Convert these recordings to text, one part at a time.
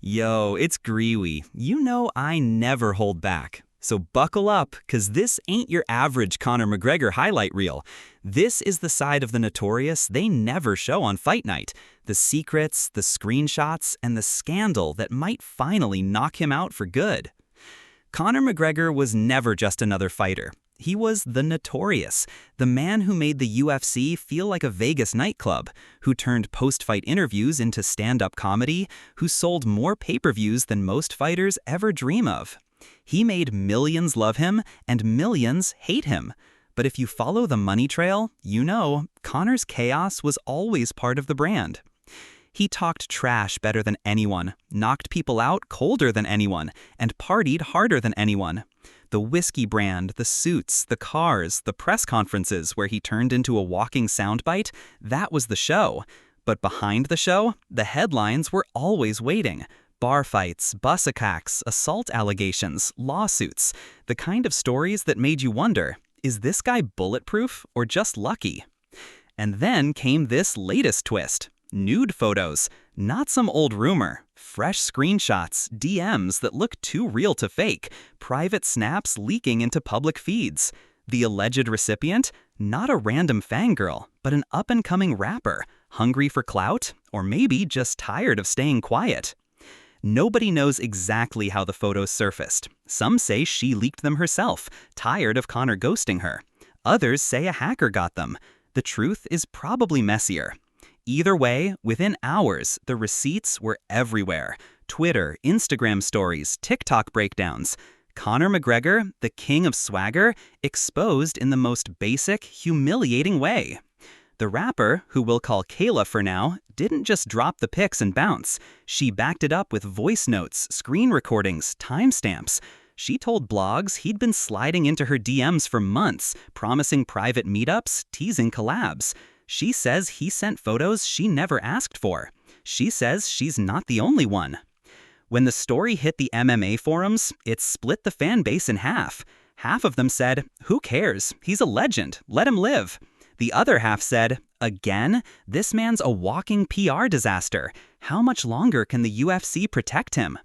Yo, it's Greewe. You know I never hold back. So buckle up, cause this ain't your average Conor McGregor highlight reel. This is the side of the Notorious they never show on fight night. The secrets, the screenshots, and the scandal that might finally knock him out for good. Conor McGregor was never just another fighter. He was the Notorious, the man who made the UFC feel like a Vegas nightclub, who turned post-fight interviews into stand-up comedy, who sold more pay-per-views than most fighters ever dream of. He made millions love him and millions hate him. But if you follow the money trail, you know Conor's chaos was always part of the brand. He talked trash better than anyone, knocked people out colder than anyone, and partied harder than anyone. The whiskey brand, the suits, the cars, the press conferences where he turned into a walking soundbite, that was the show. But behind the show, the headlines were always waiting. Bar fights, bus attacks, assault allegations, lawsuits, the kind of stories that made you wonder, is this guy bulletproof or just lucky? And then came this latest twist. Nude photos, not some old rumor. Fresh screenshots, DMs that look too real to fake, private snaps leaking into public feeds. The alleged recipient? Not a random fangirl, but an up-and-coming rapper, hungry for clout, or maybe just tired of staying quiet. Nobody knows exactly how the photos surfaced. Some say she leaked them herself, tired of Conor ghosting her. Others say a hacker got them. The truth is probably messier. Either way, within hours, the receipts were everywhere. Twitter, Instagram stories, TikTok breakdowns. Conor McGregor, the king of swagger, exposed in the most basic, humiliating way. The rapper, who we'll call Kayla for now, didn't just drop the pics and bounce. She backed it up with voice notes, screen recordings, timestamps. She told blogs he'd been sliding into her DMs for months, promising private meetups, teasing collabs. She says he sent photos she never asked for. She says she's not the only one. When the story hit the MMA forums, it split the fan base in half. Half of them said, "Who cares? He's a legend. Let him live." The other half said, "Again? This man's a walking PR disaster. How much longer can the UFC protect him?"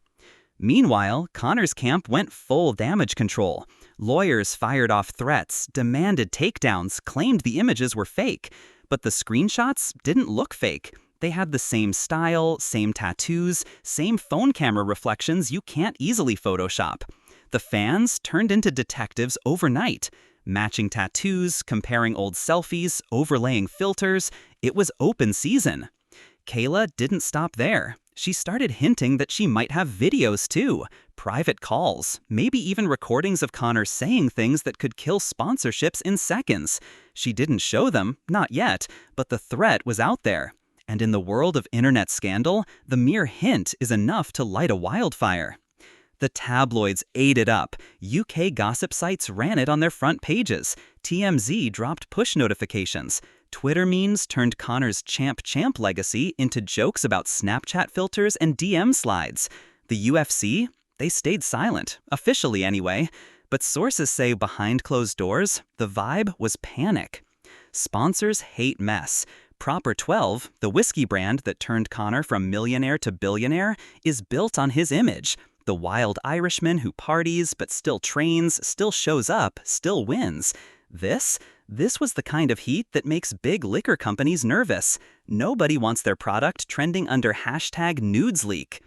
Meanwhile, Conor's camp went full damage control. Lawyers fired off threats, demanded takedowns, claimed the images were fake. But the screenshots didn't look fake. They had the same style, same tattoos, same phone camera reflections you can't easily Photoshop. The fans turned into detectives overnight. Matching tattoos, comparing old selfies, overlaying filters. It was open season. Kayla didn't stop there. She started hinting that she might have videos too, private calls, maybe even recordings of Conor saying things that could kill sponsorships in seconds. She didn't show them, not yet, but the threat was out there. And in the world of internet scandal, the mere hint is enough to light a wildfire. The tabloids ate it up. UK gossip sites ran it on their front pages. TMZ dropped push notifications. Twitter memes turned Conor's champ legacy into jokes about Snapchat filters and DM slides. The UFC? They stayed silent, officially anyway. But sources say behind closed doors, the vibe was panic. Sponsors hate mess. Proper 12, the whiskey brand that turned Conor from millionaire to billionaire, is built on his image. The wild Irishman who parties but still trains, still shows up, still wins. This was the kind of heat that makes big liquor companies nervous. Nobody wants their product trending under #NudesLeak.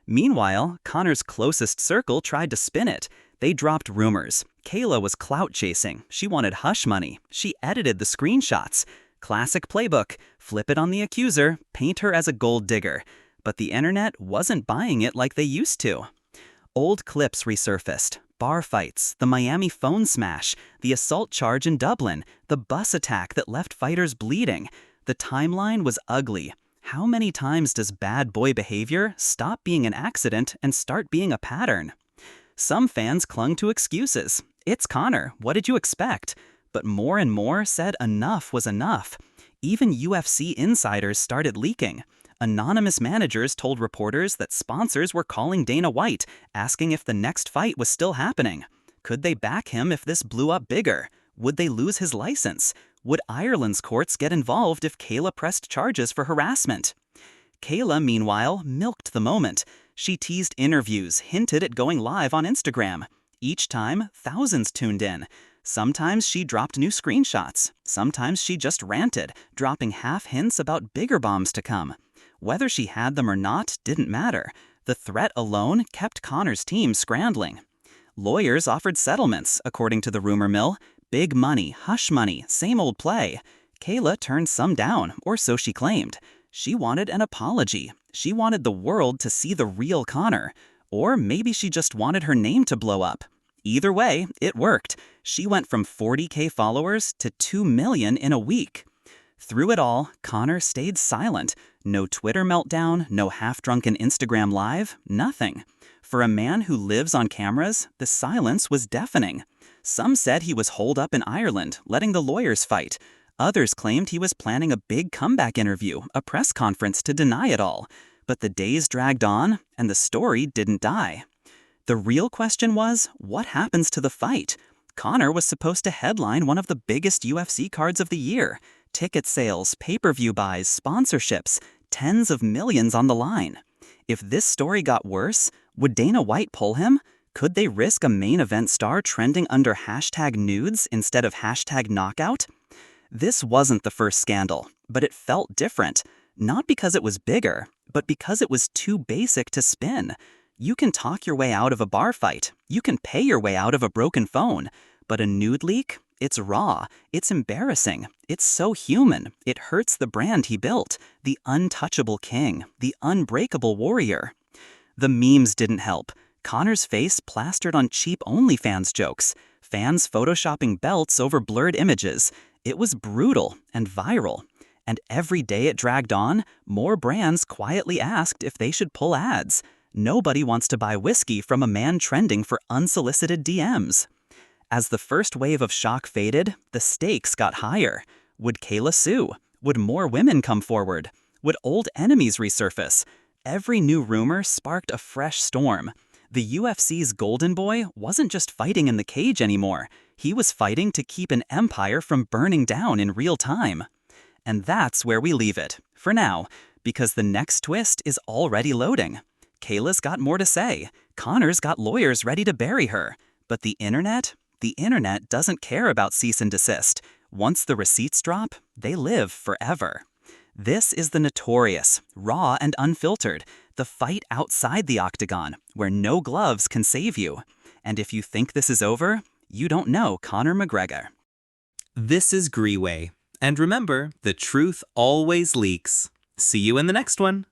Meanwhile, Conor's closest circle tried to spin it. They dropped rumors. Kayla was clout chasing. She wanted hush money. She edited the screenshots. Classic playbook. Flip it on the accuser, paint her as a gold digger. But the internet wasn't buying it like they used to. Old clips resurfaced. Bar fights, the Miami phone smash, the assault charge in Dublin, the bus attack that left fighters bleeding. The timeline was ugly. How many times does bad boy behavior stop being an accident and start being a pattern? Some fans clung to excuses. It's Conor, what did you expect? But more and more said enough was enough. Even UFC insiders started leaking. Anonymous managers told reporters that sponsors were calling Dana White, asking if the next fight was still happening. Could they back him if this blew up bigger? Would they lose his license? Would Ireland's courts get involved if Kayla pressed charges for harassment? Kayla, meanwhile, milked the moment. She teased interviews, hinted at going live on Instagram. Each time, thousands tuned in. Sometimes she dropped new screenshots. Sometimes she just ranted, dropping half hints about bigger bombs to come. Whether she had them or not didn't matter. The threat alone kept Conor's team scrambling. Lawyers offered settlements, according to the rumor mill. Big money, hush money, same old play. Kayla turned some down, or so she claimed. She wanted an apology. She wanted the world to see the real Conor. Or maybe she just wanted her name to blow up. Either way, it worked. She went from 40K followers to 2 million in a week. Through it all, Conor stayed silent. No Twitter meltdown, no half-drunken Instagram live, nothing. For a man who lives on cameras, the silence was deafening. Some said he was holed up in Ireland, letting the lawyers fight. Others claimed he was planning a big comeback interview, a press conference to deny it all. But the days dragged on, and the story didn't die. The real question was, what happens to the fight? Conor was supposed to headline one of the biggest UFC cards of the year. Ticket sales, pay-per-view buys, sponsorships, tens of millions on the line. If this story got worse, would Dana White pull him? Could they risk a main event star trending under #nudes instead of #knockout? This wasn't the first scandal, but it felt different. Not because it was bigger, but because it was too basic to spin. You can talk your way out of a bar fight. You can pay your way out of a broken phone. But a nude leak? It's raw. It's embarrassing. It's so human. It hurts the brand he built. The untouchable king. The unbreakable warrior. The memes didn't help. Conor's face plastered on cheap OnlyFans jokes. Fans photoshopping belts over blurred images. It was brutal and viral. And every day it dragged on, more brands quietly asked if they should pull ads. Nobody wants to buy whiskey from a man trending for unsolicited DMs. As the first wave of shock faded, the stakes got higher. Would Kayla sue? Would more women come forward? Would old enemies resurface? Every new rumor sparked a fresh storm. The UFC's golden boy wasn't just fighting in the cage anymore. He was fighting to keep an empire from burning down in real time. And that's where we leave it, for now, because the next twist is already loading. Kayla's got more to say. Conor's got lawyers ready to bury her. But the internet doesn't care about cease and desist. Once the receipts drop, they live forever. This is the Notorious, raw and unfiltered, the fight outside the octagon, where no gloves can save you. And if you think this is over, you don't know Conor McGregor. This is Greewe. And remember, the truth always leaks. See you in the next one.